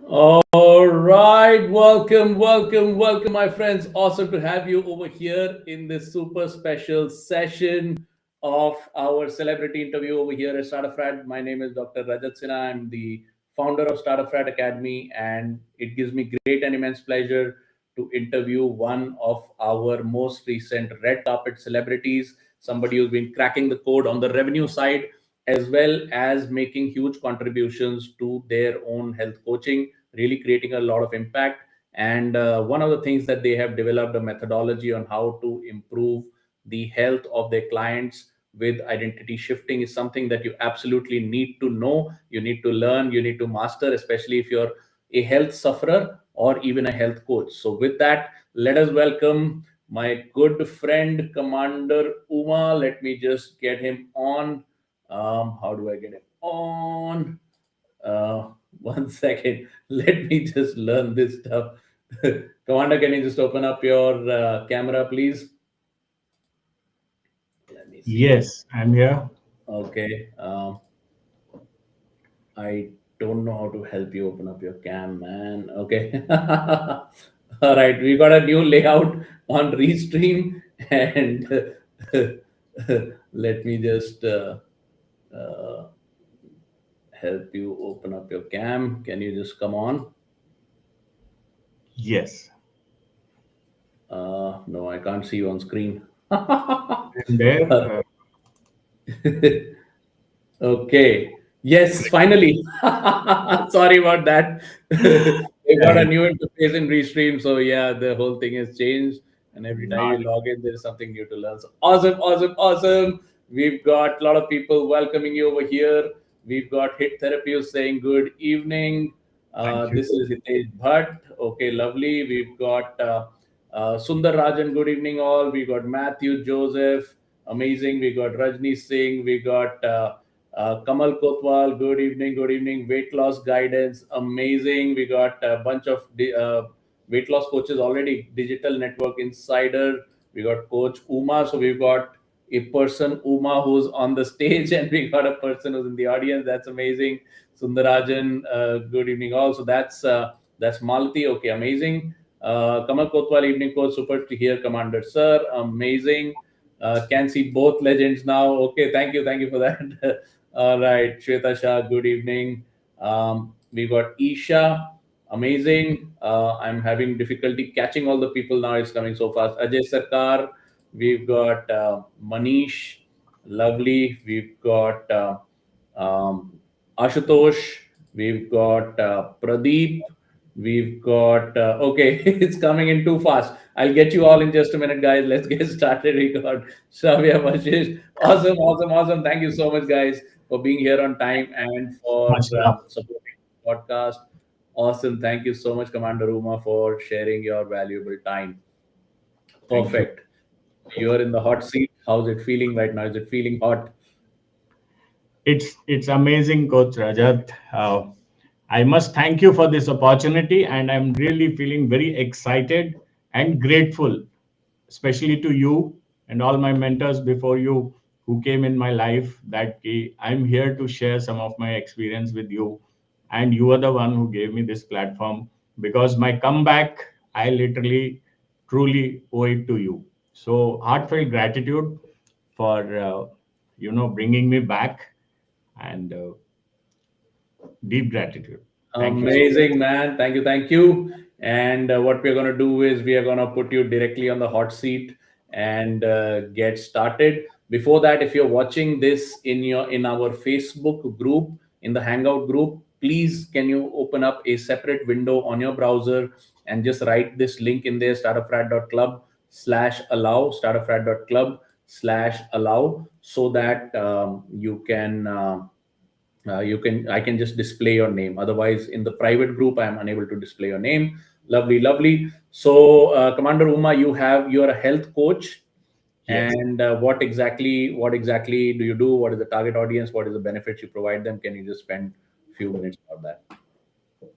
All right, welcome, my friends. Awesome to have you over here in this super special session of our celebrity interview over here at Startup Frat. My name is Dr. Rajat Sinha. I'm the founder of Startup Frat Academy, and it gives me great and immense pleasure to interview one of our most recent red carpet celebrities, somebody who's been cracking the code on the revenue side as well as making huge contributions to their own health coaching, really creating a lot of impact. And one of the things that they have developed a methodology on how to improve the health of their clients with identity shifting is something that you absolutely need to know, you need to learn, you need to master, especially if you're a health sufferer or even a health coach. So, with that, let us welcome my good friend, Commander Uma. Let me just get him on. How do I get it on? Uh, one second. Let me just learn this stuff. Commander, can you just open up your camera, please? Let me see. Yes, I'm here. Okay. I don't know how to help you open up your cam, man. Okay. All right. We got a new layout on Restream, and let me just uh, help you open up your cam. Can you just come on? Yes, No, I can't see you on screen. I'm there. Okay. Yes, finally. Sorry about that. They got a Right. new interface in Restream, so yeah, the whole thing has changed. And every time you Not log in, there's something new to learn. So awesome, awesome, awesome. We've got a lot of people welcoming you over here. We've got Hit Therapy who's saying good evening. thank you. This is Hitesh Bhatt. Okay, lovely. We've got Sundar Rajan. Good evening, all. We got Matthew Joseph. Amazing. We got Rajni Singh. We got Kamal Kotwal, good evening, good evening. Weight loss guidance, amazing. We got a bunch of weight loss coaches already. Digital Network Insider. We got Coach Uma. So we've got a person, Uma, who's on the stage, and we got a person who's in the audience. That's amazing. Sundarajan, good evening, all. So that's Malati. Okay, amazing. Kamal Kotwal, evening coach, super to hear, Commander Sir, amazing. Can see both legends now. Okay, thank you for that. All right, Shweta Shah, good evening. We got Isha, amazing. I'm having difficulty catching all the people now. It's coming so fast. Ajay Sarkar, we've got Manish, lovely. We've got um, Ashutosh, we've got Pradeep, we've got okay, it's coming in too fast. I'll get you all in just a minute, guys. Let's get started. We got Shavya Mashish. Awesome, awesome, awesome. Thank you so much, guys, for being here on time and for Much love. supporting the podcast. Awesome. Thank you so much, Commander Uma, for sharing your valuable time. Thank you. Perfect. You're in the hot seat. How's it feeling right now? Is it feeling hot? It's amazing, Coach Rajat. I must thank you for this opportunity, and I'm really feeling very excited and grateful, especially to you and all my mentors before you who came in my life. That I'm here to share some of my experience with you, and you are the one who gave me this platform because my comeback, I literally, truly owe it to you. So heartfelt gratitude for bringing me back and deep gratitude. Thank you so much. Amazing, man. Thank you. Thank you. And what we're going to do is we are going to put you directly on the hot seat and get started. Before that, if you're watching this in our Facebook group, in the Hangout group, please can you open up a separate window on your browser and just write this link in there, startupfrat.club/allow, startupfrat.club/allow, so that I can just display your name. Otherwise, in the private group, I am unable to display your name. Lovely, lovely. So, Commander Uma, you're a health coach, Yes. and what exactly do you do? What is the target audience? What is the benefits you provide them? Can you just spend a few minutes about that?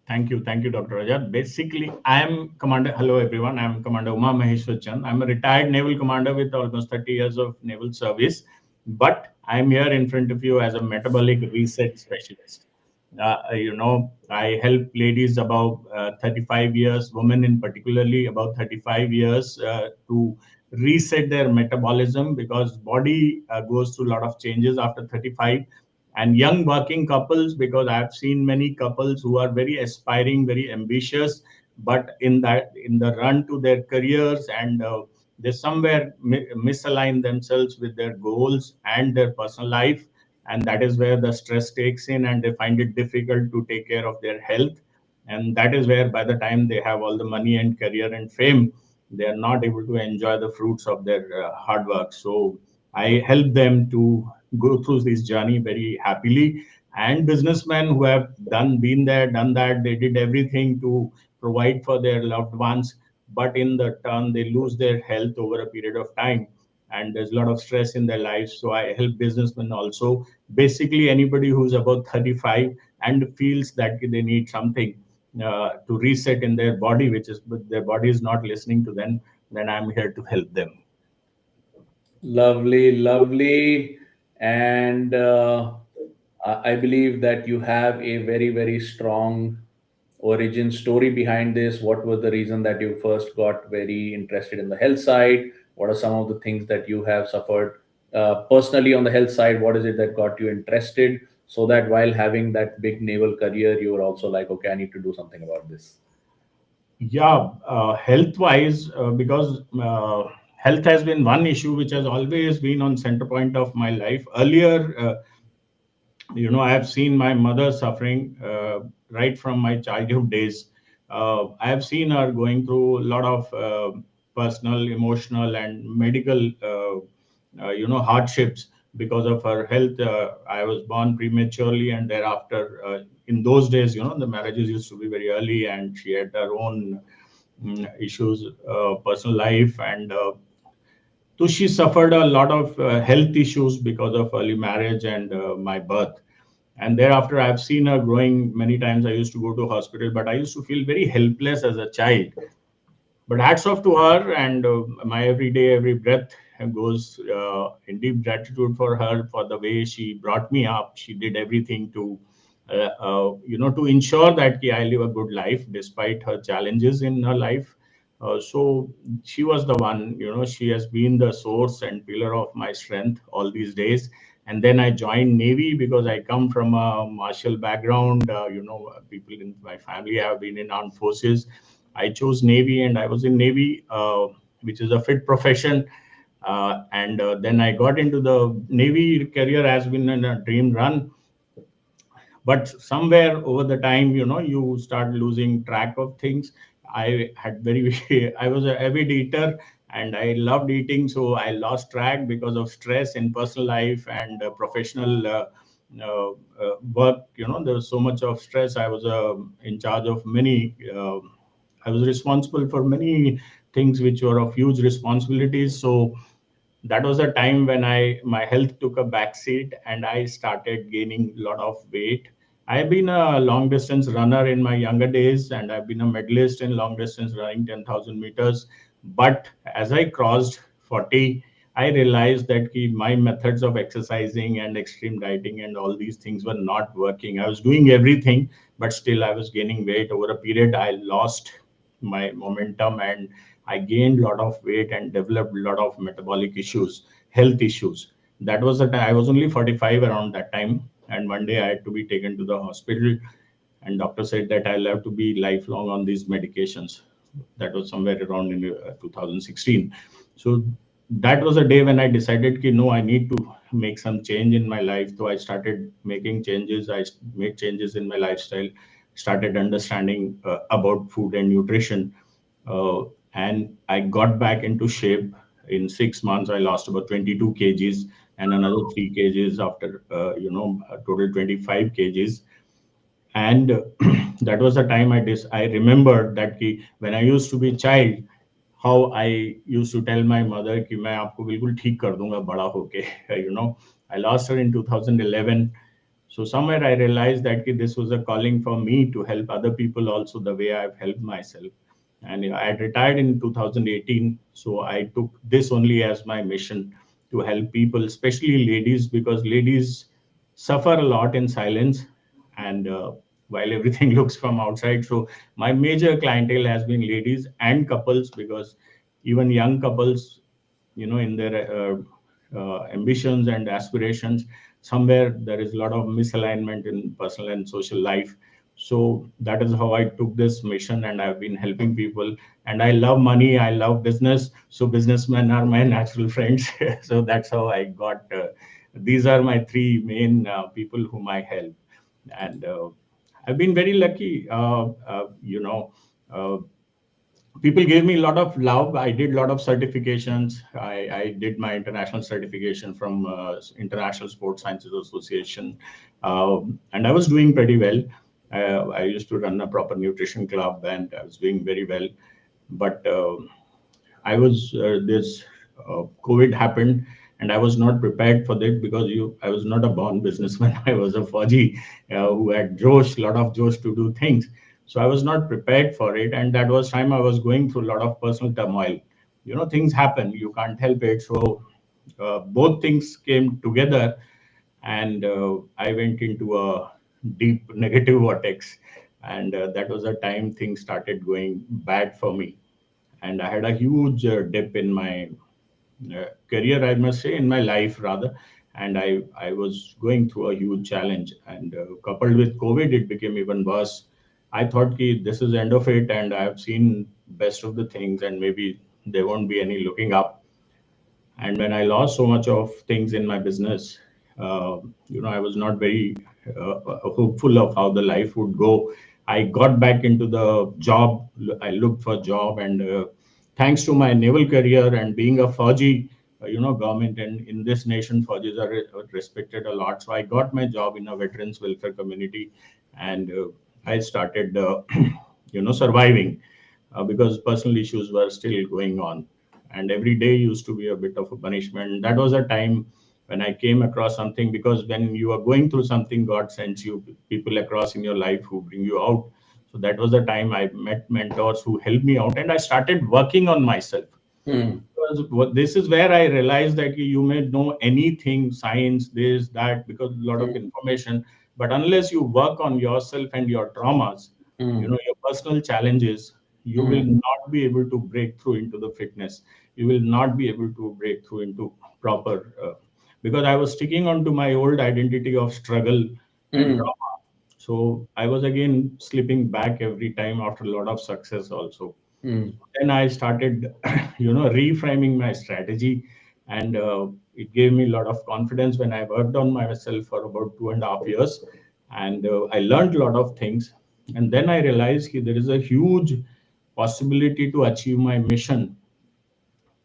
Thank you, Dr. Rajat. Basically, I am Commander. Hello, everyone. I'm Commander Uma Maheshwar Chand. I'm a retired naval commander with almost 30 years of naval service, but I'm here in front of you as a metabolic reset specialist. I help ladies above 35 years, women in particularly about 35 years, to reset their metabolism, because body goes through a lot of changes after 35. And young working couples, because I've seen many couples who are very aspiring, very ambitious, but in the run to their careers, and they somewhere misalign themselves with their goals and their personal life, and that is where the stress takes in, and they find it difficult to take care of their health. And that is where, by the time they have all the money and career and fame, they are not able to enjoy the fruits of their hard work. So I help them to go through this journey very happily. And businessmen who have been there, done that, they did everything to provide for their loved ones, but in the turn they lose their health over a period of time, and there's a lot of stress in their lives. So I help businessmen also, basically anybody who's about 35 and feels that they need something to reset in their body, which is, but their body is not listening to them, then I'm here to help them. Lovely, lovely. And I believe that you have a very, very strong origin story behind this. What was the reason that you first got very interested in the health side? What are some of the things that you have suffered personally on the health side? What is it that got you interested? So that while having that big naval career, you were also like, okay, I need to do something about this. Yeah, health wise, because health has been one issue which has always been on center point of my life. Earlier, I have seen my mother suffering right from my childhood days. I have seen her going through a lot of personal, emotional, and medical, hardships because of her health. I was born prematurely, and thereafter, in those days, the marriages used to be very early, and she had her own issues, personal life, and so she suffered a lot of health issues because of early marriage and my birth. And thereafter, I've seen her growing many times. I used to go to hospital, but I used to feel very helpless as a child. But hats off to her, and my every day, every breath goes in deep gratitude for her, for the way she brought me up. She did everything to, to ensure that I live a good life despite her challenges in her life. So she was the one, she has been the source and pillar of my strength all these days. And then I joined Navy because I come from a martial background. People in my family have been in armed forces. I chose Navy, and I was in Navy, which is a fit profession. And then I got into the Navy. Career has been in a dream run, but somewhere over the time, you start losing track of things. I had very I was a avid eater, and I loved eating, so I lost track because of stress in personal life and professional work. There was so much of stress. I was in charge of many, I was responsible for many things which were of huge responsibilities. So that was a time when my health took a backseat, and I started gaining a lot of weight. I've been a long distance runner in my younger days, and I've been a medalist in long distance running 10,000 meters. But as I crossed 40, I realized that my methods of exercising and extreme dieting and all these things were not working. I was doing everything, but still I was gaining weight. Over a period, I lost my momentum, and I gained a lot of weight and developed a lot of metabolic issues, health issues. That was the time. I was only 45 around that time, and one day I had to be taken to the hospital, and doctor said that I'll have to be lifelong on these medications. That was somewhere around in 2016. So that was a day when I decided that no, I need to make some change in my life. So I started making changes. I made changes in my lifestyle, started understanding about food and nutrition, uh, and I got back into shape. In 6 months, I lost about 22 kgs, and another 3 kgs after, a total 25 kgs. And that was the time I remembered that when I used to be a child, how I used to tell my mother कि मैं आपको बिल्कुल ठीक कर दूंगा बड़ा होके. I lost her in 2011. So somewhere I realized that this was a calling for me to help other people also the way I've helped myself. And I had retired in 2018, so I took this only as my mission to help people, especially ladies, because ladies suffer a lot in silence, and while everything looks from outside. So my major clientele has been ladies and couples, because even young couples, in their ambitions and aspirations, somewhere there is a lot of misalignment in personal and social life. So that is how I took this mission, and I've been helping people. And I love money, I love business, so businessmen are my natural friends. So that's how I got these are my three main people whom I help. And I've been very lucky. Uh, People gave me a lot of love. I did a lot of certifications. I did my international certification from International Sports Sciences Association, and I was doing pretty well. I used to run a proper nutrition club, and I was doing very well. But I was this COVID happened, and I was not prepared for that, because I was not a born businessman. I was a Fauji who had Josh, lot of Josh to do things. So I was not prepared for it, and that was time I was going through a lot of personal turmoil. Things happen, you can't help it. So both things came together, and I went into a deep negative vortex, and that was the time things started going bad for me, and I had a huge dip in my career, I must say, in my life rather. And I was going through a huge challenge, and coupled with COVID, it became even worse. I thought ki this is end of it, and I have seen best of the things, and maybe there won't be any looking up. And when I lost so much of things in my business, I was not very hopeful of how the life would go. I got back into the job. I looked for a job, and thanks to my naval career and being a Fauji, government, and in this nation, Faujis are respected a lot. So I got my job in a veterans welfare community, and I started, surviving, because personal issues were still going on, and every day used to be a bit of a punishment. That was a time when I came across something, because when you are going through something, God sends you people across in your life who bring you out. So that was the time I met mentors who helped me out, and I started working on myself. Hmm. Because this is where I realized that you may know anything, science, this, that, because a lot of Hmm. information, but unless you work on yourself and your traumas, Hmm. your personal challenges, you will Hmm. not be able to break through into the fitness. You will not be able to break through into proper, because I was sticking on to my old identity of struggle and Hmm. trauma. So I was again slipping back every time after a lot of success also. Hmm. Then I started, reframing my strategy, and it gave me a lot of confidence when I worked on myself for about 2.5 years, and I learned a lot of things. And then I realized there is a huge possibility to achieve my mission,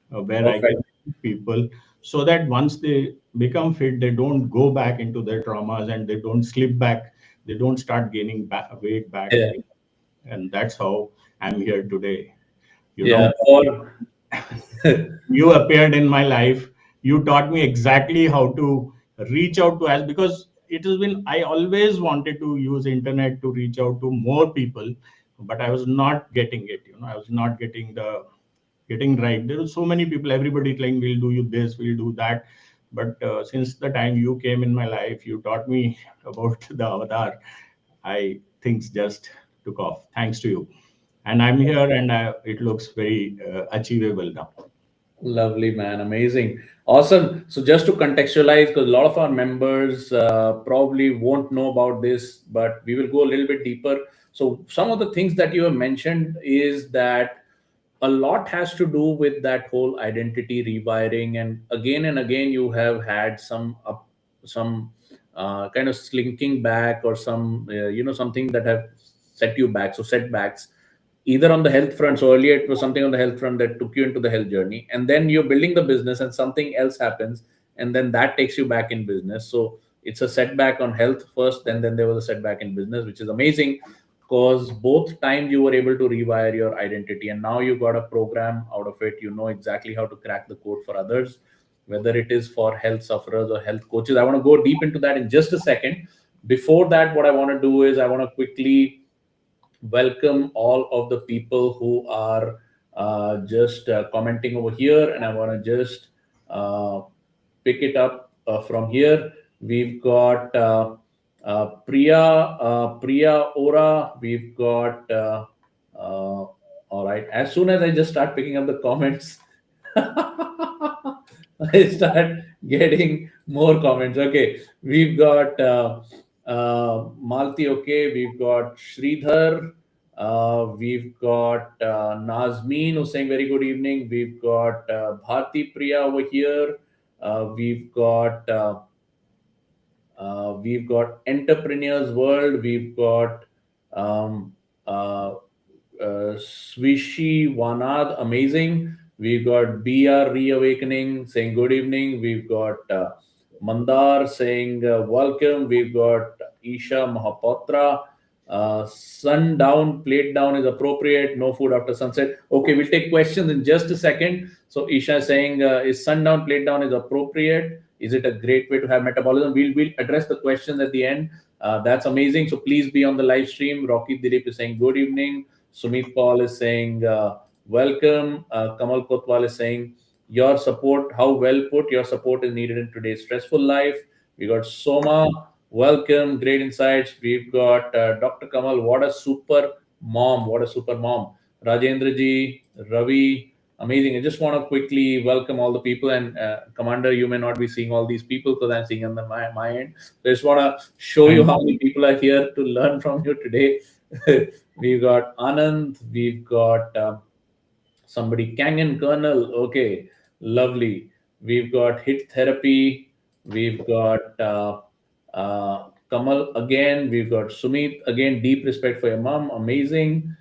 where I can Perfect. help people, so that once they become fit, they don't go back into their traumas, and they don't slip back, they don't start gaining weight back Yeah. again. And that's how I'm here today. You Yeah. know, For you appeared in my life. You taught me exactly how to reach out to us, because it has been, I always wanted to use internet to reach out to more people, but I was not getting it. I was not getting right. There are so many people, everybody saying, we'll do you this, we'll do that. But since the time you came in my life, you taught me about the avatar. I things just took off thanks to you, and I'm here, and it looks very achievable now. Lovely, man. Amazing. Awesome. So, just to contextualize, because a lot of our members probably won't know about this, but we will go a little bit deeper. So, some of the things that you have mentioned is that a lot has to do with that whole identity rewiring, and again, you have had some kind of slinking back, or some something that have set you back. So, setbacks either on the health front. So earlier it was something on the health front that took you into the health journey, and then you're building the business and something else happens, and then that takes you back in business. So it's a setback on health first, then there was a setback in business, which is amazing, because both times you were able to rewire your identity, and now you got a program out of it. You know exactly how to crack the code for others, whether it is for health sufferers or health coaches. I want to go deep into that in just a second. Before that, what I want to do is I want to quickly welcome all of the people who are just commenting over here, and I want to just uh, pick it up from here. We've got Priya Ora, we've got. All right. As soon as I just start picking up the comments, I start getting more comments. Okay, we've got Malti. Okay, we've got Sridhar. We've got Nazmeen who's saying very good evening. We've got Bharti Priya over here. We've got Entrepreneurs World. We've got um, uh, Swishi Wanad, amazing. We've got BR Reawakening saying good evening. We've got Mandar saying welcome. We've got Isha Mahapatra. Sundown, plate down is appropriate. No food after sunset. Okay, we'll take questions in just a second. So Isha is saying, is sundown, plate down is appropriate? Is it a great way to have metabolism? We'll address the questions at the end. That's amazing. So please be on the live stream. Rocky Dilip is saying good evening. Sumit Paul is saying welcome. Kamal Kotwal is saying your support, how well put, your support is needed in today's stressful life. We got Soma, welcome, great insights. We've got Dr. Kamal, what a super mom, what a super mom. Rajendra ji, Ravi, amazing. I just want to quickly welcome all the people. And Commander, you may not be seeing all these people because I'm seeing on my end. So I just want to show you Thank how you. many people are here to learn from you today. We've got Anand, we've got somebody Kangan Colonel. Okay, lovely. We've got Hit Therapy. We've got Kamal again. We've got Sumit again. Deep respect for your mom. Amazing.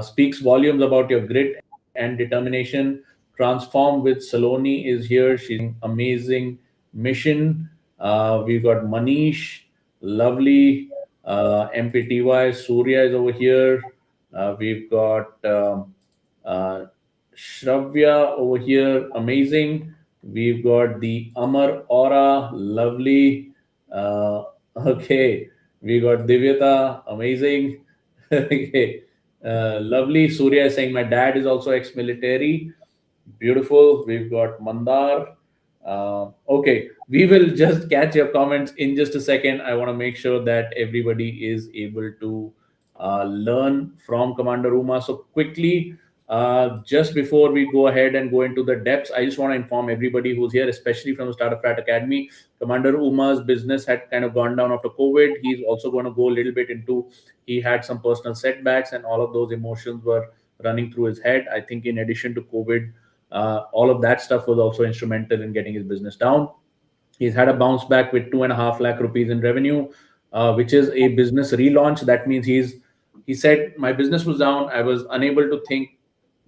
Speaks volumes about your grit and determination. Transform with Saloni is here. She's amazing mission. We've got Manish. Lovely. MPTY. Surya is over here. We've got uh, Shravya over here, amazing. We've got the Amar Aura, lovely. Uh, okay, we got Divyata, amazing. Okay, lovely. Surya is saying my dad is also ex-military. Beautiful. We've got Mandar. Okay, we will just catch your comments in just a second. I want to make sure that everybody is able to learn from Commander Uma. So, quickly, just before we go ahead and go into the depths, I just want to inform everybody who's here, especially from the Startup Frat Academy. Commander Uma's business had kind of gone down after COVID. He's also going to go a little bit into, he had some personal setbacks, and all of those emotions were running through his head. I think, in addition to COVID, all of that stuff was also instrumental in getting his business down. He's had a bounce back with 2.5 lakh rupees in revenue, which is a business relaunch. That means he said my business was down. I was unable to think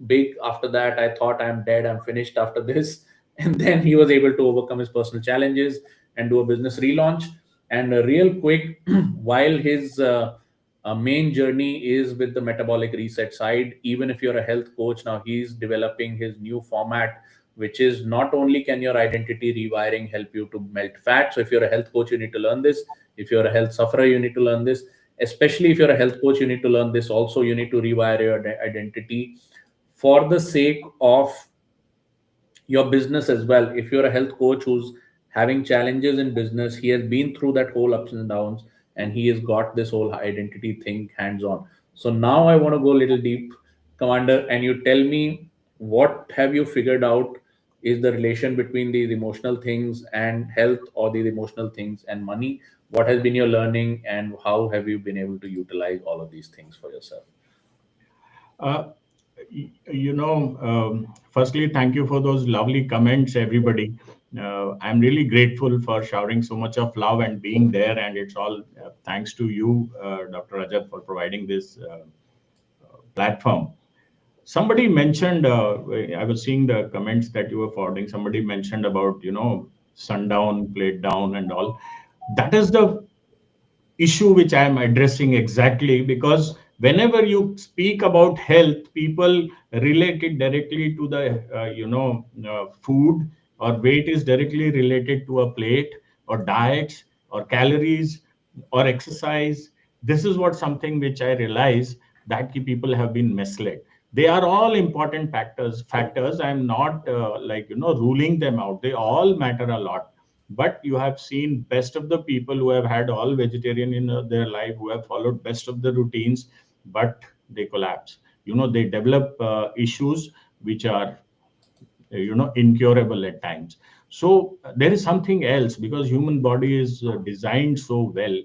big after that. I thought I'm dead. I'm finished after this. And then he was able to overcome his personal challenges and do a business relaunch. And real quick, while his main journey is with the metabolic reset side, even if you're a health coach, now he's developing his new format, which is not only can your identity rewiring help you to melt fat. So if you're a health coach, you need to learn this. If you're a health sufferer, you need to learn this. Especially if you're a health coach, you need to learn this also. You need to rewire your identity for the sake of your business as well. If you're a health coach who's having challenges in business, he has been through that whole ups and downs, and he has got this whole identity thing hands on. So now I want to go a little deep, Commander, and you tell me, what have you figured out is the relation between these emotional things and health, or these emotional things and money? What has been your learning, and how have you been able to utilize all of these things for yourself? Uh, firstly, thank you for those lovely comments, everybody. I'm really grateful for showering so much of love and being there, and it's all thanks to you, Dr. Rajat, for providing this platform. Somebody mentioned, I was seeing the comments that you were forwarding. Somebody mentioned about, sundown, plate down, and all. That is the issue which I am addressing exactly, because whenever you speak about health, people relate it directly to the food, or weight is directly related to a plate, or diets, or calories, or exercise. This is what something which I realize, that people have been misled. They are all important factors. I'm not ruling them out. They all matter a lot. But you have seen best of the people who have had all vegetarian in their life, who have followed best of the routines, but they collapse. They develop issues which are incurable at times. So there is something else, because human body is designed so well.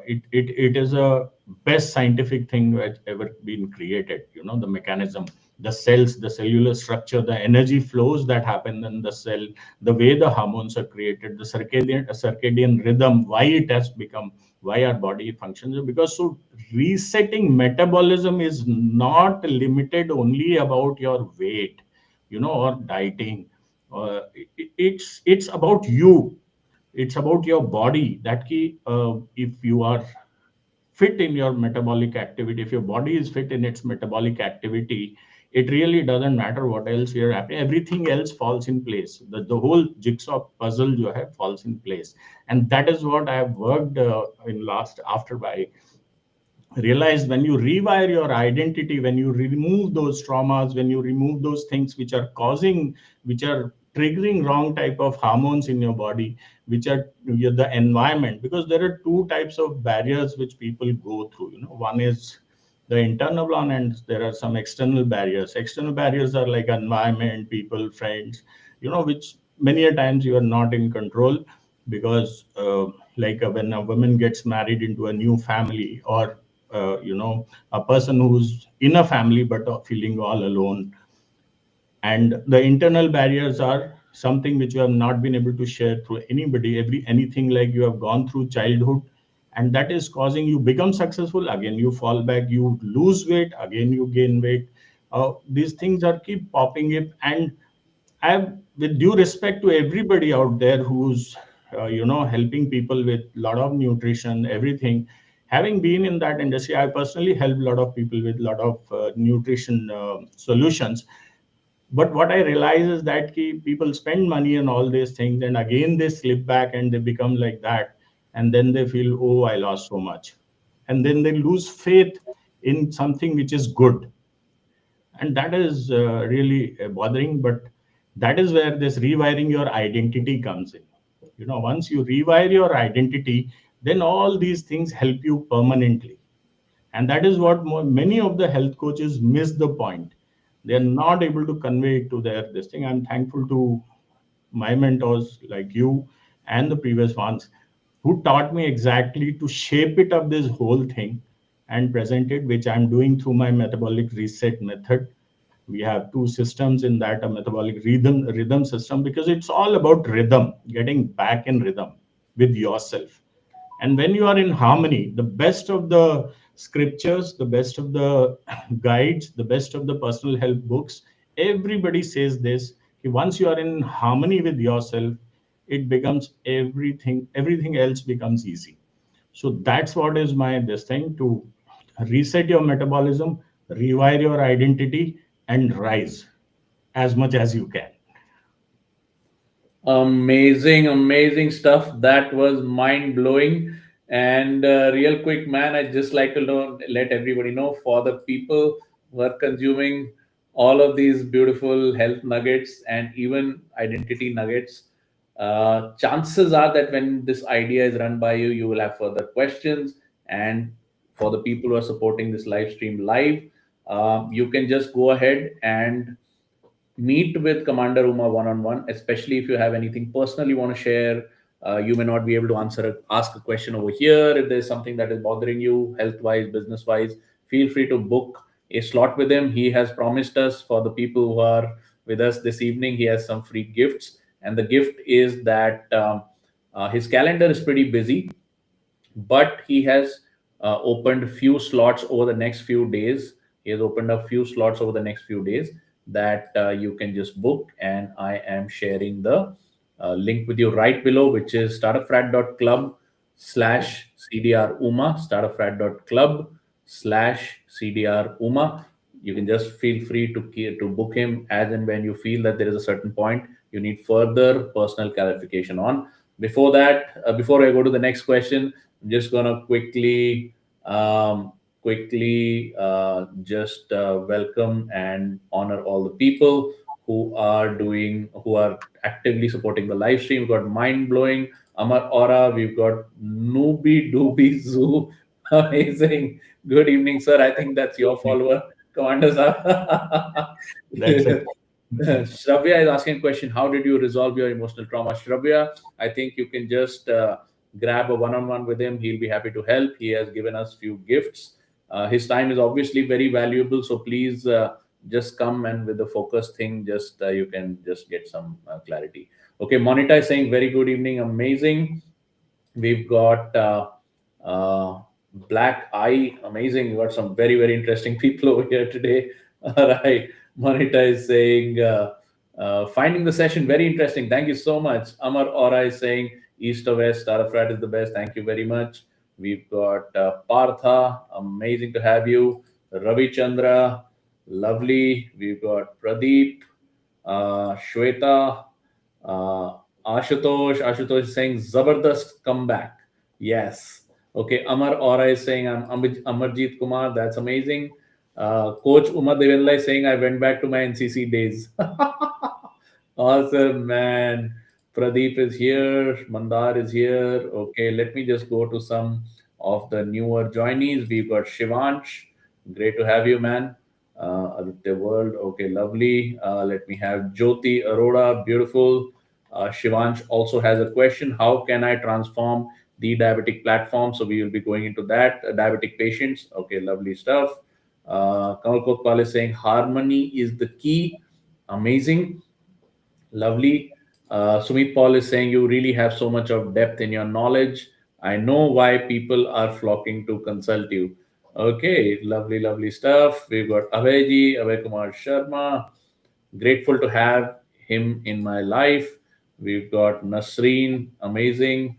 It is a best scientific thing that's ever been created. The mechanism, the cells, the cellular structure, the energy flows that happen in the cell, the way the hormones are created, the circadian rhythm, why it has become, why our body functions. Because so resetting metabolism is not limited only about your weight, or dieting. It's about you. It's about your body. That key, if you are fit in your metabolic activity, if your body is fit in its metabolic activity, it really doesn't matter what else you're happening. Everything else falls in place. The whole jigsaw puzzle you have falls in place. And that is what I have worked in last after I realize, when you rewire your identity, when you remove those traumas, when you remove those things which are triggering wrong type of hormones in your body, which are the environment. Because there are two types of barriers which people go through. One is the internal one, and there are some external barriers. External barriers are like environment, people, friends, which many a times you are not in control. Because like when a woman gets married into a new family, or a person who's in a family but feeling all alone. And the internal barriers are something which you have not been able to share through anybody, anything, like you have gone through childhood, and that is causing you become successful, again you fall back, you lose weight, again you gain weight. These things are keep popping up. And I have, with due respect to everybody out there who's helping people with a lot of nutrition, everything. Having been in that industry, I personally help a lot of people with a lot of nutrition solutions. But what I realize is that people spend money on all these things, and again they slip back and they become like that, and then they feel, oh, I lost so much, and then they lose faith in something which is good. And that is really bothering. But that is where this rewiring your identity comes in. Once you rewire your identity, then all these things help you permanently. And that is what many of the health coaches miss the point. They are not able to convey it to their this thing. I'm thankful to my mentors like you and the previous ones, who taught me exactly to shape it up, this whole thing, and present it, which I'm doing through my metabolic reset method. We have two systems in that: a metabolic rhythm system, because it's all about rhythm, getting back in rhythm with yourself. And when you are in harmony, the best of the scriptures, the best of the guides, the best of the personal health books, everybody says this: once you are in harmony with yourself, it becomes everything else becomes easy. So that's what is my this thing: to reset your metabolism, rewire your identity, and rise as much as you can. Amazing, amazing stuff. That was mind blowing. And real quick, man, I just like to let everybody know, for the people who are consuming all of these beautiful health nuggets and even identity nuggets, chances are that when this idea is run by you, you will have further questions. And for the people who are supporting this live stream live, you can just go ahead and meet with Commander Uma one on one, especially if you have anything personal you want to share. You may not be able to ask a question over here. If there's something that is bothering you, health wise, business wise, feel free to book a slot with him. He has promised us, for the people who are with us this evening, he has some free gifts. And the gift is that his calendar is pretty busy, but he has opened few slots over the next few days. He has opened up few slots over the next few days that you can just book, and I am sharing the link with you right below, which is startupfrat.club slash cdr uma, startupfrat.club slash cdr uma. You can just feel free to book him as and when you feel that there is a certain point you need further personal clarification on. Before that, before I go to the next question, I'm just gonna quickly just welcome and honor all the people who are actively supporting the live stream. We've got Mind Blowing, Amar Aura, we've got Nooby Dooby Zoo. Amazing. Good evening, sir. I think that's your follower, Commander That's it. sir. Shravya is asking a question. How did you resolve your emotional trauma? Shravya, I think you can just grab a one-on-one with him. He'll be happy to help. He has given us few gifts. His time is obviously very valuable, so please just come and with the focus thing, just you can just get some clarity. Okay, Monita is saying very good evening, amazing. We've got Black Eye, amazing. We got some very, very interesting people over here today. All right. Monita is saying, finding the session very interesting. Thank you so much. Amar Aura is saying, East or West, Arafat is the best. Thank you very much. We've got Partha, amazing to have you. Ravi Chandra, lovely. We've got Pradeep, Shweta, uh, Ashutosh is saying Zabardast comeback. Yes. Okay. Amar Aura is saying I'm Amarjeet Kumar. That's amazing. Coach Umar Devendra is saying I went back to my NCC days. Awesome, man. Pradeep is here. Mandar is here. Okay, let me just go to some of the newer joinees. We've got Shivansh. Great to have you, man. Aditya World. Okay, lovely. Let me have Jyoti Arora. Beautiful. Shivansh also has a question. How can I transform the diabetic platform? So we will be going into that. Diabetic patients. Okay, lovely stuff. Kamal Kotpal is saying harmony is the key. Amazing. Lovely. Sumit Paul is saying you really have so much of depth in your knowledge. I know why people are flocking to consult you. Okay, lovely, lovely stuff. We've got Abhayji, Abhay Kumar Sharma. Grateful to have him in my life. We've got Nasreen, amazing.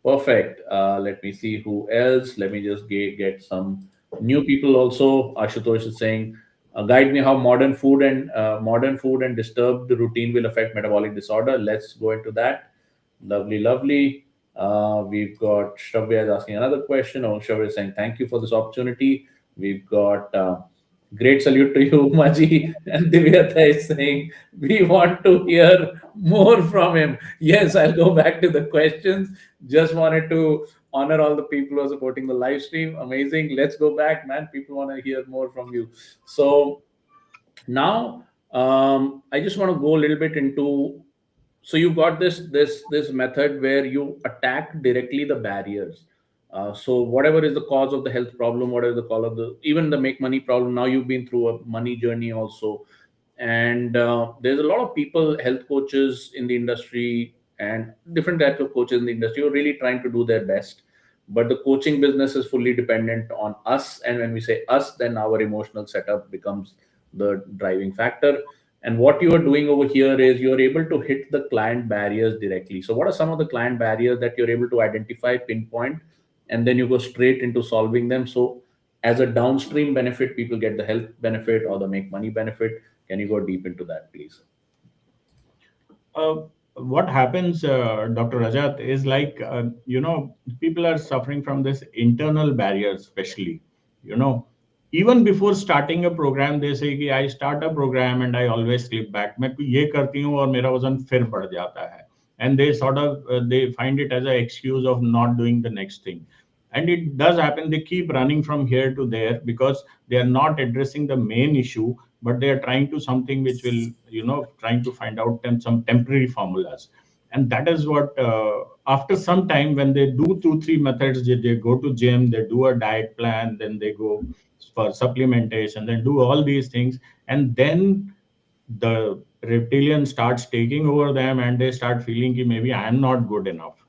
Perfect. Let me see who else. Let me just get some new people also. Ashutosh is saying, guide me how modern food and disturbed routine will affect metabolic disorder. Let's go into that. Lovely, lovely. We've got Shravya is asking another question. Oh, Shravya is saying thank you for this opportunity. We've got great salute to you, Maji. And Divyata is saying we want to hear more from him. Yes, I'll go back to the questions. Just wanted to honor all the people who are supporting the live stream. Amazing. Let's go back, man. People want to hear more from you. So now I just want to go a little bit into, so you got this method where you attack directly the barriers. So whatever is the cause of the health problem, whatever the cause of the even the make money problem, now you've been through a money journey also. And there's a lot of people, health coaches in the industry and different types of coaches in the industry who are really trying to do their best, but the coaching business is fully dependent on us, and when we say us, then our emotional setup becomes the driving factor. And what you are doing over here is you're able to hit the client barriers directly. So what are some of the client barriers that you're able to identify, pinpoint, and then you go straight into solving them? So as a downstream benefit, people get the health benefit or the make money benefit. Can you go deep into that, please? Uh, what happens, Dr. Rajat, is like, people are suffering from this internal barriers, especially, you know, even before starting a program, they say कि I start a program and I always slip back. मैं ये करती हूँ और मेरा वजन फिर बढ़ जाता है. And they sort of, they find it as an excuse of not doing the next thing. And it does happen. They keep running from here to there because they are not addressing the main issue, but they are trying to something which will, trying to find out some temporary formulas. And that is what, after some time, when they do 2 3 methods, they go to gym, they do a diet plan, then they go for supplementation, then do all these things, and then the reptilian starts taking over them, and they start feeling that maybe I am not good enough.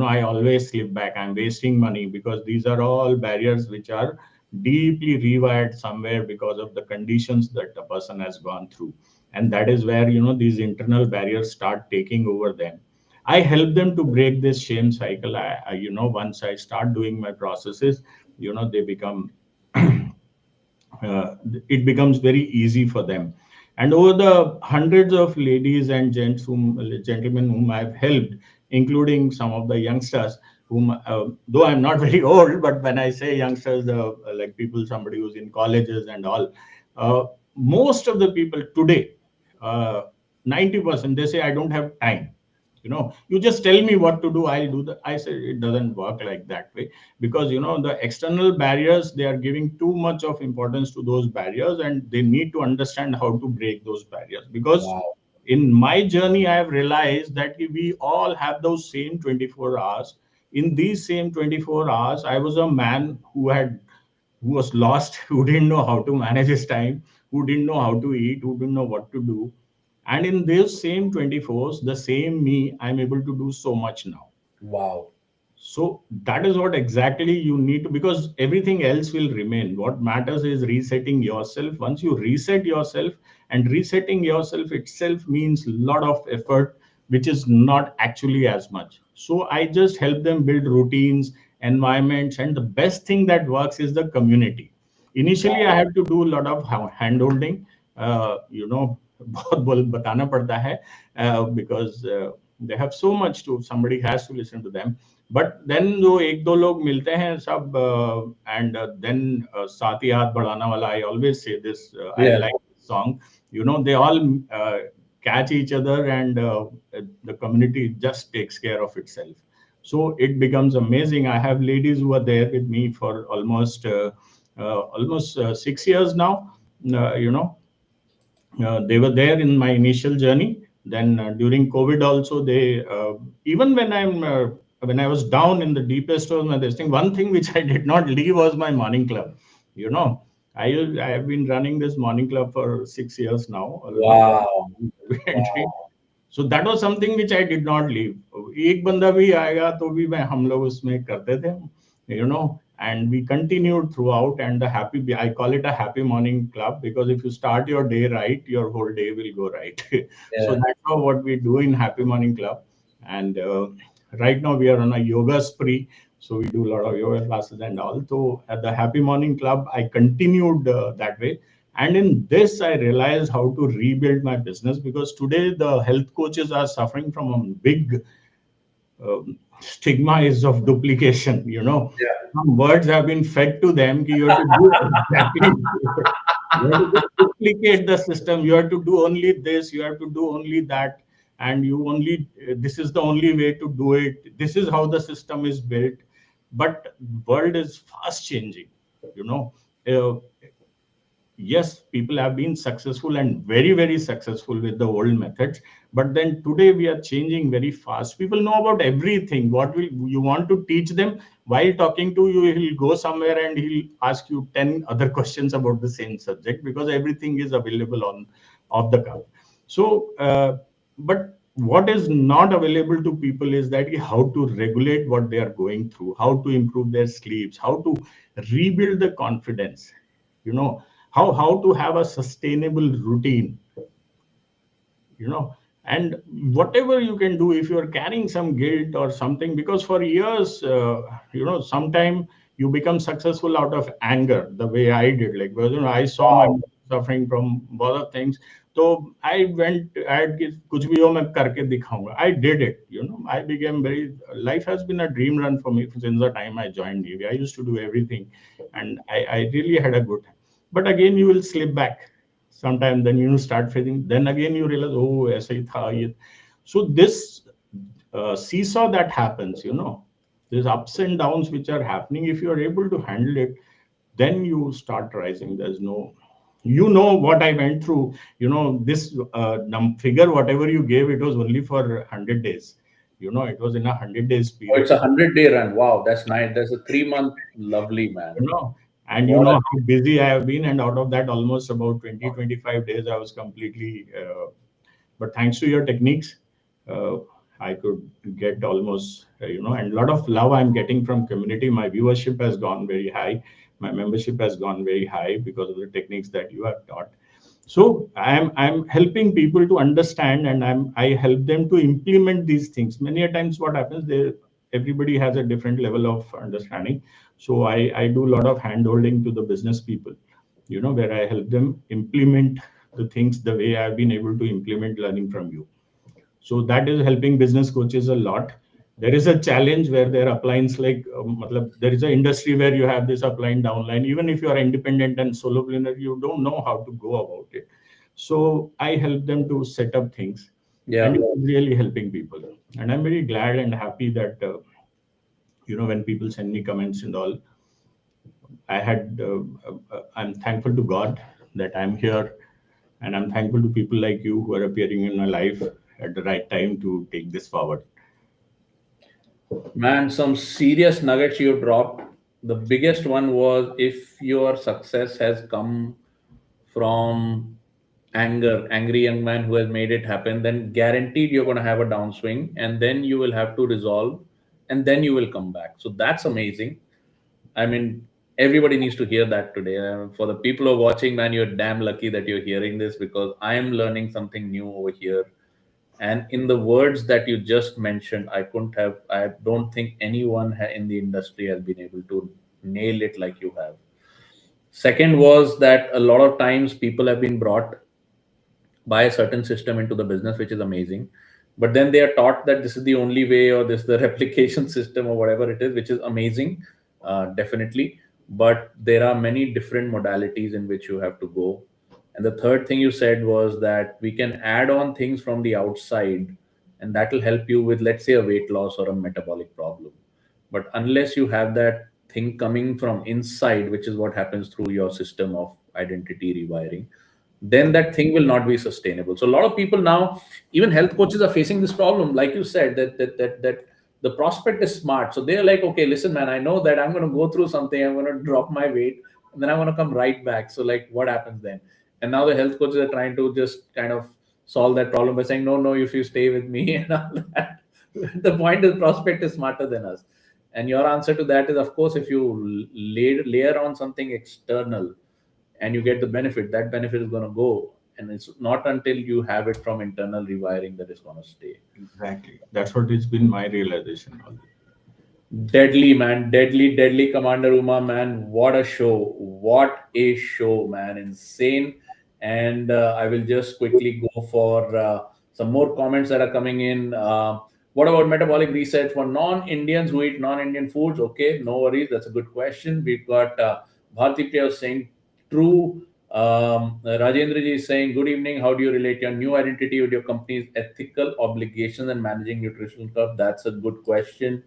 I always slip back, I'm wasting money, because these are all barriers which are deeply rewired somewhere because of the conditions that the person has gone through. And that is where, these internal barriers start taking over them. I help them to break this shame cycle. Once I start doing my processes, they become it becomes very easy for them. And over the hundreds of ladies and gentlemen whom I've helped, including some of the youngsters, whom, though I'm not very old, but when I say youngsters, like people, somebody who's in colleges and all, most of the people today, 90% they say I don't have time. You just tell me what to do, I'll do that. I said it doesn't work like that way, because the external barriers, they are giving too much of importance to those barriers, and they need to understand how to break those barriers. Because Wow. in my journey, I have realized that we all have those same 24 hours. In these same 24 hours, I was a man who was lost, who didn't know how to manage his time, who didn't know how to eat, who didn't know what to do. And in those same 24s, the same me, I'm able to do so much now. Wow. So that is what exactly you need to, because everything else will remain. What matters is resetting yourself. Once you reset yourself, and resetting yourself itself means a lot of effort, which is not actually as much. So I just help them build routines, environments, and the best thing that works is the community. Initially, I Wow. have to do a lot of hand holding. बहुत बताना पड़ता है, because they have so much to, somebody has to listen to them. But then जो एक दो लोग मिलते हैं सब, एंड देन साथ ही हाथ बढ़ाना वाला, I always say this, I Yeah. Like song, they all catch each other, and the community just takes care of itself. So it becomes amazing. I have ladies who are there with me for almost 6 years now. uh, you know they were there in my initial journey. Then during COVID also, they even when I was down in the deepest of my this thing, one thing which I did not leave was my morning club. You know, I have been running this morning club for 6 years now almost. Wow. Wow. So that was something which I did not leave. एक बंदा भी आएगा तो भी मैं हम लोग उसमें करते थे, you know, and we continued throughout. And the happy, I call it a happy morning club, because if you start your day right, your whole day will go right. So Yeah. that's how what we do in happy morning club. And right now we are on a yoga spree, so we do a lot of yoga classes and all. So at the happy morning club, I continued that way. And in this, I realized how to rebuild my business, because today the health coaches are suffering from a big stigma is of duplication. Yeah. Some words have been fed to them. You have to do exactly. You have to just duplicate the system. You have to do only this. You have to do only that. And you only, this is the only way to do it. This is how the system is built. But world is fast changing. You know, uh, yes, people have been successful and very, very successful with the old methods. But then today we are changing very fast. People know about everything. What will you want to teach them? While talking to you, he'll go somewhere and he'll ask you 10 other questions about the same subject, because everything is available on off the cuff. So, but what is not available to people is that how to regulate what they are going through, how to improve their sleeps, how to rebuild the confidence, you know how to have a sustainable routine, you know and whatever you can do. If you're carrying some guilt or something, because for years, sometime you become successful out of anger, the way I did, like, because I saw my Wow. mother suffering from a lot of things. So I went, I had kuch bhi ho main karke dikhaunga. I did it. I became very, life has been a dream run for me since the time I joined Navy. I used to do everything, and I really had a good time. But again, you will slip back sometime. Then you start feeling, then again you realize, oh, aisa hi tha ye. So this seesaw that happens, there's ups and downs which are happening. If you are able to handle it, then you start rising. There's no, what I went through. This figure whatever you gave, it was only for 100 days. It was in a 100 days Oh, it's period. a 100-day run. Wow, that's nice. That's a 3 month. Lovely, man. you know and What a how busy I have been, and out of that almost about 20-25 days I was completely, but thanks to your techniques, uh, I could get almost, and a lot of love I'm getting from community. My viewership has gone very high, my membership has gone very high, because of the techniques that you have taught. So I'm helping people to understand, and I help them to implement these things. Many a times what happens, everybody has a different level of understanding. So I do a lot of hand holding to the business people, where I help them implement the things the way I've been able to implement learning from you. So that is helping business coaches a lot. There is a challenge where there are uplines, like, there is an industry where you have this upline downline. Even if you are independent and solopreneur, you don't know how to go about it. So I help them to set up things, and Yeah. it's really helping people. And I'm very glad and happy that when people send me comments and all, I had I'm thankful to God that I'm here, and I'm thankful to people like you who are appearing in my life at the right time to take this forward. Man, some serious nuggets you dropped. The biggest one was if your success has come from anger, angry young man who has made it happen, then guaranteed you're going to have a downswing and then you will have to resolve and then you will come back. So that's amazing. I mean, everybody needs to hear that today. For the people who are watching, man, you're damn lucky that you're hearing this because I am learning something new over here. And in the words that you just mentioned, I don't think anyone in the industry has been able to nail it like you have. Second was that a lot of times people have been brought by a certain system into the business, which is amazing. But then they are taught that this is the only way, or this is the replication system, or whatever it is, which is amazing, definitely. But there are many different modalities in which you have to go. And the third thing you said was that we can add on things from the outside, and that will help you with, let's say, a weight loss or a metabolic problem. But unless you have that thing coming from inside, which is what happens through your system of identity rewiring, then that thing will not be sustainable. So a lot of people now, even health coaches, are facing this problem, like you said, that the prospect is smart. So they're like, okay, listen, man, I know that I'm going to go through something, I'm going to drop my weight, and then I'm going to come right back. So like, what happens then? And now the health coaches are trying to just kind of solve that problem by saying, no, no, if you stay with me and all that. The point is, prospect is smarter than us. And your answer to that is, of course, if you layer on something external and you get the benefit, that benefit is going to go, and it's not until you have it from internal rewiring that it's going to stay. Exactly. That's what it's been my realization. Deadly, man. Deadly, deadly, Commander Uma, man. What a show. What a show, man. Insane. And I will just quickly go for some more comments that are coming in. What about metabolic reset for non Indians who eat non Indian foods? Okay, no worries. That's a good question. We've got Bharti Priya saying true. Rajendra ji is saying, good evening. How do you relate your new identity with your company's ethical obligations and managing nutritional curve? That's a good question.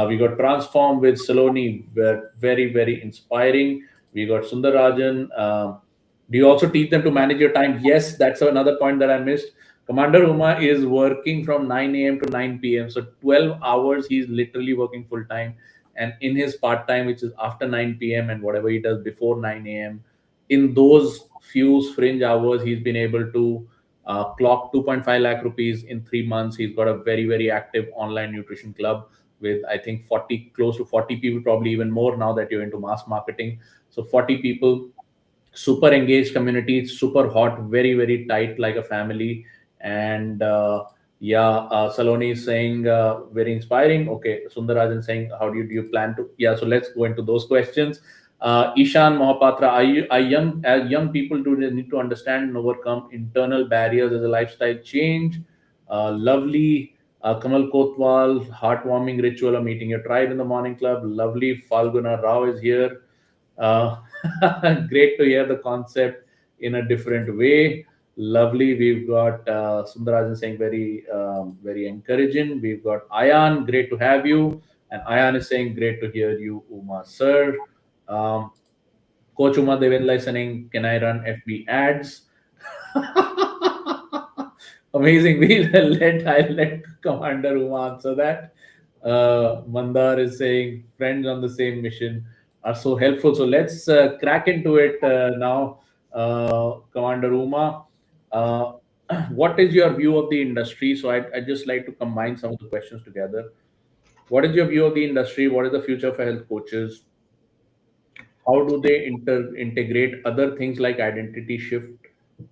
We got Transform with Saloni, very, very inspiring. We got Sundarajan. Do you also teach them to manage your time? Yes, that's another point that I missed. Commander Uma is working from 9 a.m. to 9 p.m. So 12 hours, he's literally working full time. And in his part time, which is after 9 p.m., and whatever he does before 9 a.m., in those few fringe hours, he's been able to clock 2.5 lakh rupees in 3 months. He's got a very, very active online nutrition club with, I think, 40, close to 40 people, probably even more now that you're into mass marketing. So 40 people, super engaged community, super hot, very, very tight, like a family. And yeah, Saloni is saying very inspiring. Okay, Sundarajan saying, how do you plan to? Yeah, so let's go into those questions. Ishan Mohapatra, are young people do they need to understand and overcome internal barriers as a lifestyle change? Lovely. Kamal Kotwal, heartwarming ritual of meeting your tribe in the morning club. Lovely. Falguna Rao is here. Uh, Great to hear the concept in a different way. Lovely. We've got Sundarajan saying very encouraging. We've got Ayan, great to have you. And Ayan is saying, great to hear you, Uma sir. Um, Coach Uma Devendra is saying, can I run FB ads? Amazing. I'll let Commander Uma answer that. Mandar is saying friends on the same mission are so helpful. So let's crack into it now, Commander Uma. Uh, what is your view of the industry? So I'd just like to combine some of the questions together. What is your view of the industry? What is the future for health coaches? How do they integrate other things like identity shift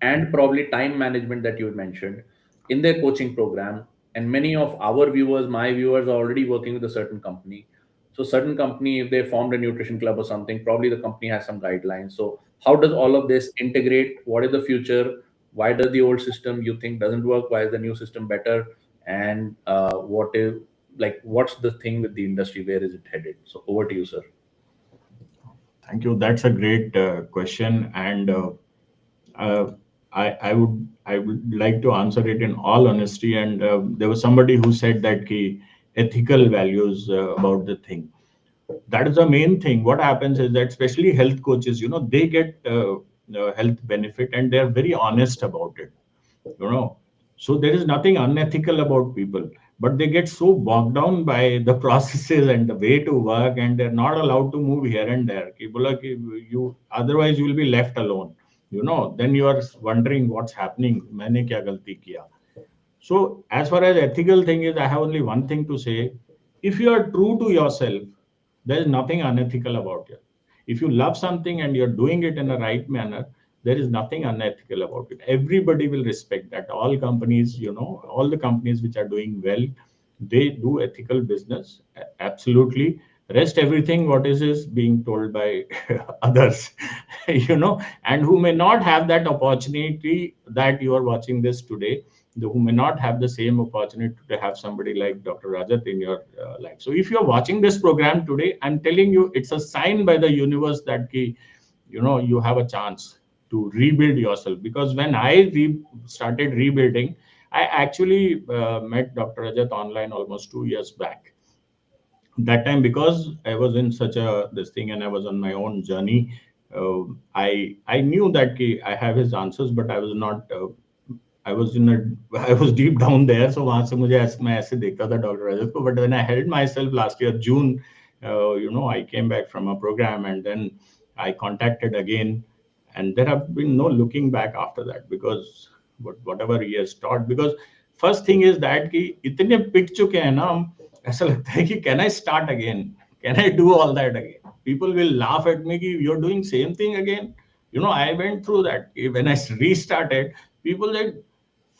and probably time management that you mentioned in their coaching program? And many of our viewers, my viewers, are already working with a certain company. So certain company, if they formed a nutrition club or something, probably the company has some guidelines. So how does all of this integrate? What is the future? Why does the old system you think doesn't work? Why is the new system better? And what's the thing with the industry? Where is it headed? So over to you, sir. Thank you. That's a great question. And uh, I would like to answer it in all honesty. And there was somebody who said that ki ethical values about the thing. That is the main thing. What happens is that especially health coaches, they get health benefit and they are very honest about it. you know so there is nothing unethical about people, but they get so bogged down by the processes and the way to work, and they're not allowed to move here and there. कि बोला कि you otherwise you will be left alone. Then you are wondering what's happening, मैंने क्या गलती किया. So, as far as ethical thing is, I have only one thing to say. If you are true to yourself, there is nothing unethical about it. If you love something and you're doing it in a right manner, there is nothing unethical about it. Everybody will respect that. All companies, all the companies which are doing well, they do ethical business. Absolutely. Rest everything what is being told by others, and who may not have that opportunity that you are watching this today, who may not have the same opportunity to have somebody like Dr. Rajat in your life. So if you're watching this program today, I'm telling you, it's a sign by the universe that you have a chance to rebuild yourself. Because when I started rebuilding, I actually met Dr. Rajat online almost 2 years back. That time, because I was in such a this thing and I was on my own journey, I knew that I have his answers, but I was not. I was in a I was deep down there. So वहां से मुझे मैं ऐसे देखता था doctor रजत को. But when I held myself last year June, I came back from a program and then I contacted again, and there have been no looking back after that, because whatever he has taught. Because first thing is that कि इतने पिट चुके हैं ना हम, ऐसा लगता है कि can I start again? Can I do all that again? People will laugh at me कि you're doing same thing again. I went through that. When I restarted, people said,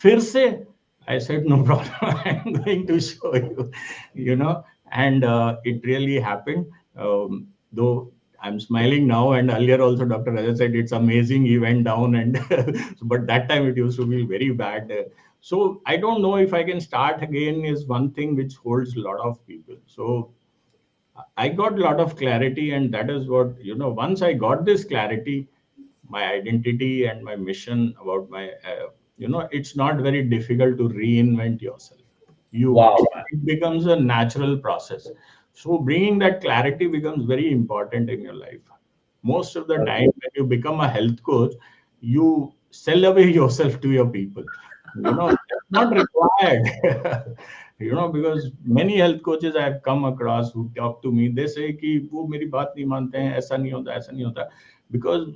फिर से. I said, no problem. I'm going to show you, and it really happened. Though I'm smiling now, and earlier also Dr. Raja said it's amazing. He went down, and but that time it used to be very bad. So I don't know if I can start again is one thing which holds a lot of people. So I got a lot of clarity, and that is what, once I got this clarity, my identity and my mission about it's not very difficult to reinvent yourself. Wow, man. It becomes a natural process. So bringing that clarity becomes very important in your life. Most of the time, when you become a health coach, you sell away yourself to your people. That's not required. Because many health coaches I have come across who talk to me, they say कि वो मेरी बात नहीं मानते हैं, ऐसा नहीं होता, ऐसा नहीं होता. Because,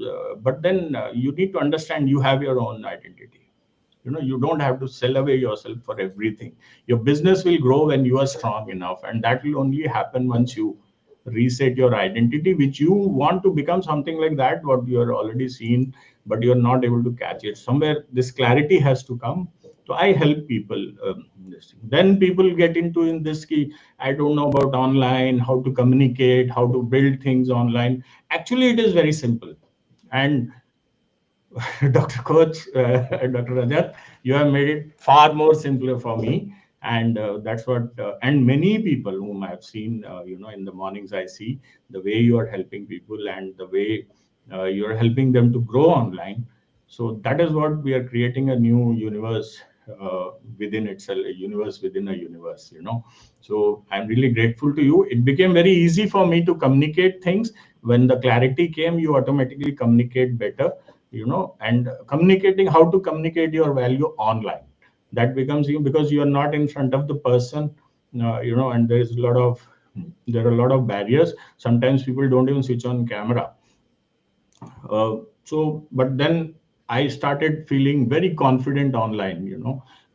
but then you need to understand you have your own identity. You don't have to sell away yourself for everything. Your business will grow when you are strong enough, and that will only happen once you reset your identity, which you want to become something like that what you are already seen, but you're not able to catch it. Somewhere this clarity has to come. So I help people, this thing. Then people get into in this key, I don't know about online, how to communicate, how to build things online. Actually, it is very simple. And Dr. Coach, Dr. Rajat, you have made it far more simpler for me. And that's what, and many people whom I've seen, in the mornings, I see the way you are helping people and the way you're helping them to grow online. So that is what we are creating, a new universe within itself, a universe within a universe. So I'm really grateful to you. It became very easy for me to communicate things. When the clarity came, you automatically communicate better, and communicating, how to communicate your value online. That becomes you, because you are not in front of the person, and there are a lot of barriers. Sometimes people don't even switch on camera. But then I started feeling very confident online,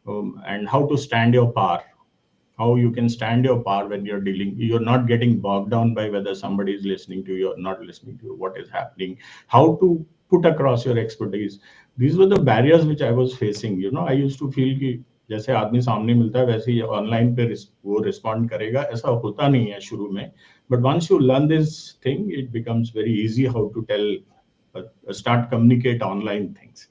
and how to stand your power, how you can stand your power when you're not getting bogged down by whether somebody is listening to you or not listening to you, what is happening, how to put across your expertise. These were the barriers which I was facing. I used to feel कि जैसे आदमी सामने मिलता है वैसे ही online पे वो respond करेगा, ऐसा होता नहीं है शुरू में. But once you learn this thing, it becomes very easy how to start communicate online things.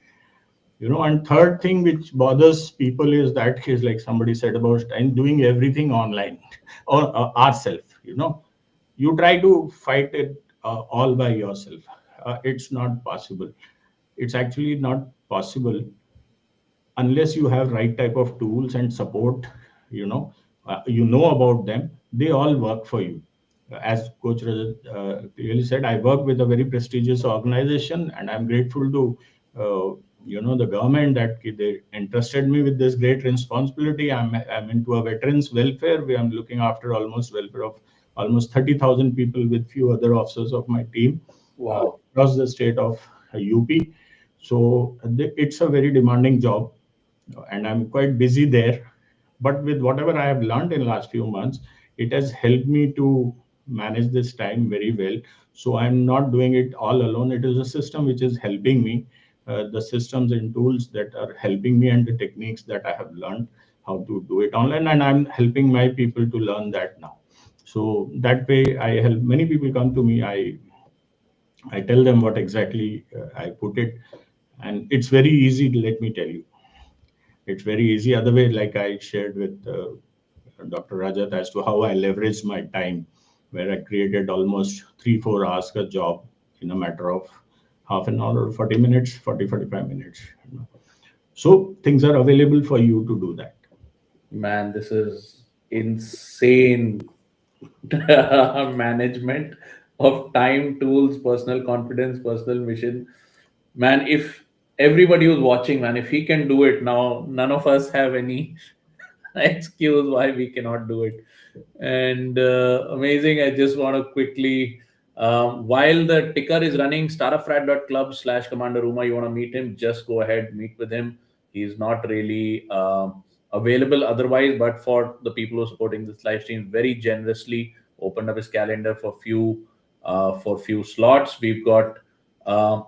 And third thing which bothers people is that is like somebody said about and doing everything online or ourselves. You try to fight it all by yourself. It's not possible. It's actually not possible unless you have right type of tools and support. you know you know about them, they all work for you. As Coach Rajat clearly said, I work with a very prestigious organization, and I'm grateful to uh, the government that they entrusted me with this great responsibility. I'm into a veterans welfare, where I'm looking after almost welfare of almost 30,000 people with few other officers of my team Wow. across the state of UP. So it's a very demanding job, and I'm quite busy there. But with whatever I have learned in last few months, it has helped me to manage this time very well. So I'm not doing it all alone. It is a system which is helping me. The systems and tools that are helping me, and the techniques that I have learned how to do it online, and I'm helping my people to learn that now. So that way, I help many people come to me. I tell them what exactly I put it, and it's very easy. Let me tell you, it's very easy. Other way, like I shared with Dr. Rajat, as to how I leveraged my time, where I created almost 3-4 hours a job in a matter of half an hour or 40 minutes, 40-45 minutes. So things are available for you to do that. Man, this is insane. Management of time, tools, personal confidence, personal mission. Man, if everybody who's watching, man, if he can do it now, none of us have any excuse why we cannot do it. And amazing. I just want to quickly, while the ticker is running, startupfrat.club/Commander Uma, you want to meet him, just go ahead, meet with him. He's not really available otherwise, but for the people who are supporting this live stream, very generously opened up his calendar for few slots. We've got uh,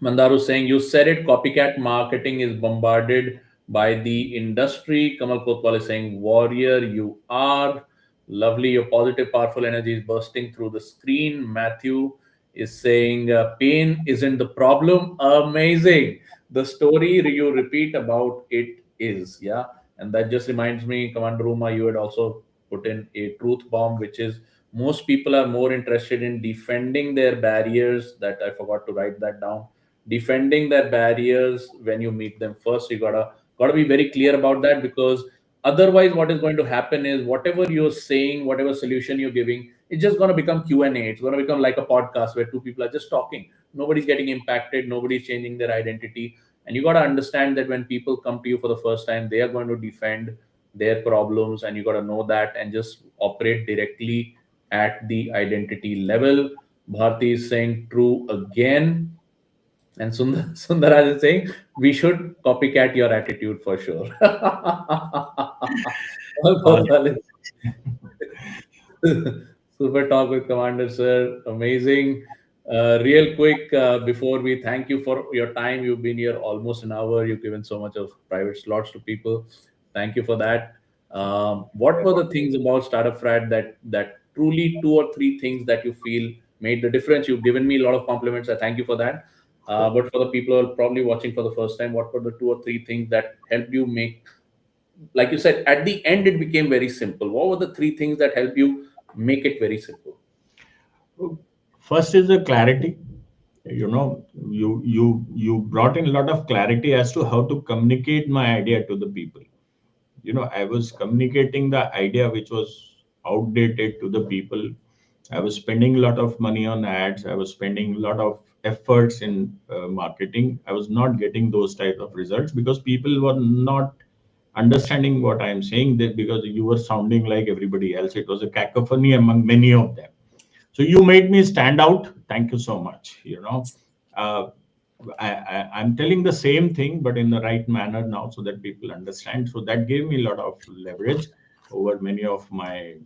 Mandaru saying, you said it, copycat marketing is bombarded by the industry. Kamal Kotwal is saying, warrior, you are. Lovely. Your positive, powerful energy is bursting through the screen. Matthew is saying, pain isn't the problem. Amazing. The story you repeat about it is. Yeah. And that just reminds me, Commander Ruma, you had also put in a truth bomb, which is most people are more interested in defending their barriers. That I forgot to write that down, defending their barriers when you meet them first. You gotta be very clear about that, because otherwise what is going to happen is whatever you're saying, whatever solution you're giving, it's just going to become Q&A. It's going to become like a podcast where two people are just talking. Nobody's getting impacted, nobody's changing their identity. And you got to understand that when people come to you for the first time, they are going to defend their problems, and you got to know that and just operate directly at the identity level. Bharti is saying true again. And Sundaraj is saying, we should copycat your attitude for sure. All Super talk with Commander, sir. Amazing. Real quick, before we thank you for your time, you've been here almost an hour. You've given so much of private slots to people. Thank you for that. What were the things about Startup Frat that truly, two or three things that you feel made the difference? You've given me a lot of compliments. I thank you for that. But for the people who are probably watching for the first time, what were the two or three things that helped you make, like you said, at the end it became very simple? What were the three things that helped you make it very simple? First is the clarity. You brought in a lot of clarity as to how to communicate my idea to the people. I was communicating the idea which was outdated to the people. I was spending a lot of money on ads. I was spending a lot of efforts in marketing. I was not getting those type of results because people were not understanding what I am saying, that because you were sounding like everybody else. It was a cacophony among many of them. So you made me stand out. Thank you so much. Uh, I'm telling the same thing, but in the right manner now, so that people understand. So that gave me a lot of leverage over many of my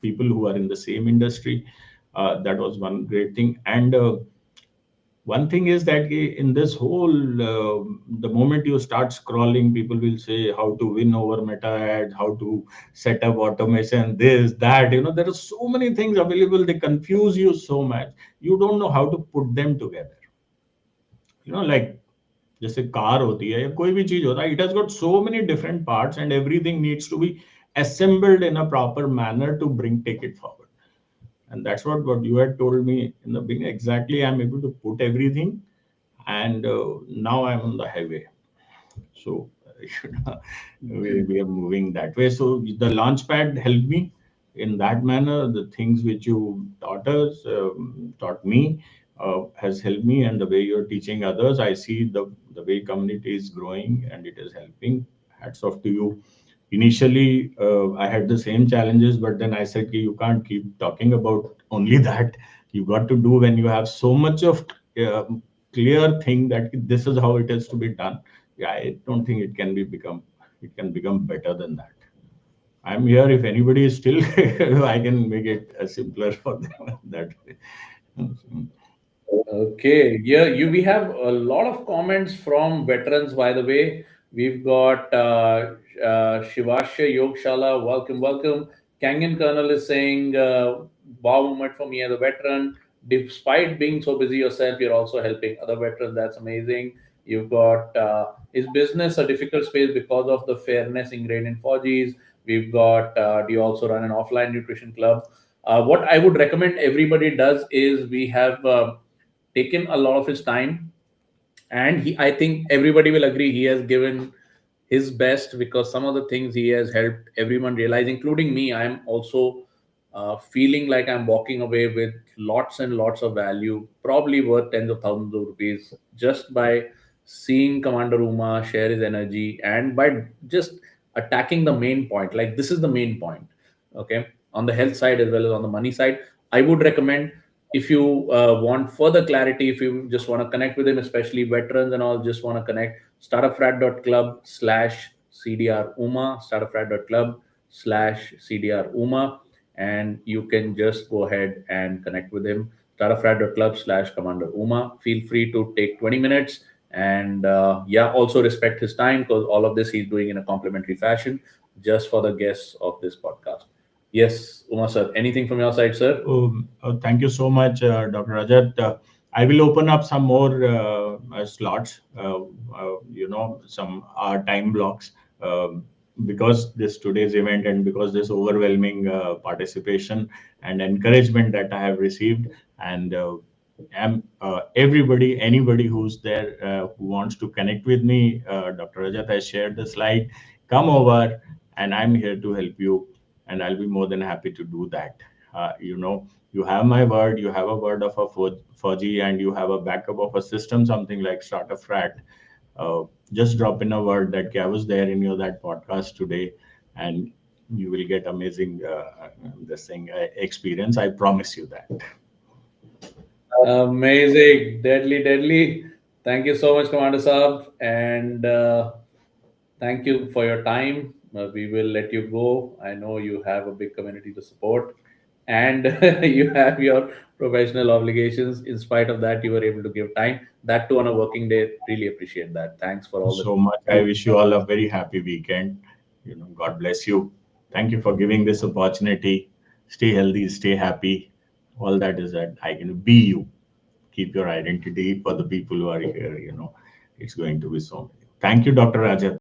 people who are in the same industry. That was one great thing. And one thing is that in this whole, the moment you start scrolling, people will say how to win over meta ads, how to set up automation, this, that. There are so many things available. They confuse you so much. You don't know how to put them together. Like जैसे car होती है या कोई भी चीज होता है, it has got so many different parts and everything needs to be assembled in a proper manner to take it forward. And that's what you had told me in the beginning. Exactly, I'm able to put everything. and now I'm on the highway. So you know, we are moving that way. So the launchpad helped me in that manner. The things which you taught me, has helped me, and the way you're teaching others, I see the way community is growing and it is helping. Hats off to you. Initially, I had the same challenges, but then I said, "Ki, you can't keep talking about only that. You got to do when you have so much of uh, clear thing that this is how it is to be done. Yeah, I don't think it can become better than that. I'm here. If anybody is still, I can make it simpler for them that way. Okay, yeah, we have a lot of comments from veterans. By the way, we've got Shivasha Yogshala. Welcome, welcome. Kangan Colonel is saying, "Wow moment for me as a veteran. Despite being so busy yourself, you're also helping other veterans. That's amazing." You've got is business a difficult space because of the fairness ingrained in 4Gs? We've got do you also run an offline nutrition club? What I would recommend everybody does is we have. Taken a lot of his time, and I think everybody will agree he has given his best, because some of the things he has helped everyone realize, including me. I'm also feeling like I'm walking away with lots and lots of value, probably worth tens of thousands of rupees, just by seeing Commander Uma share his energy and by just attacking the main point. Like, this is the main point, okay, on the health side as well as on the money side. I would recommend, if you want further clarity, if you just want to connect with him, especially veterans and all, just want to connect, startupfrat.club/CDR Uma, startupfrat.club/CDR Uma, and you can just go ahead and connect with him. Startupfrat.club/Commander Uma. Feel free to take 20 minutes, and yeah, also respect his time, because all of this he's doing in a complimentary fashion just for the guests of this podcast. Yes, Uma sir, anything from your side, sir? Thank you so much, Dr. Rajat. I will open up some more slots, some time blocks, because this today's event and because this overwhelming participation and encouragement that I have received. And everybody, anybody who's there who wants to connect with me, Dr. Rajat has shared the slide. Come over, and I'm here to help you, and I'll be more than happy to do that. You have my word, you have a word of a 4G, and you have a backup of a system, something like Startup Frat. Just drop in a word that I was there in your that podcast today, and you will get amazing this thing experience. I promise you that. Amazing, deadly, deadly. Thank you so much, Commander Saab, and thank you for your time. We will let you go. I know you have a big community to support, and you have your professional obligations. In spite of that, you were able to give time. That too on a working day. Really appreciate that. Thanks for all the. So much. I wish you all a very happy weekend. God bless you. Thank you for giving this opportunity. Stay healthy, stay happy. All that is that I can be you. Keep your identity for the people who are here. It's going to be so many. Thank you, Dr. Rajat.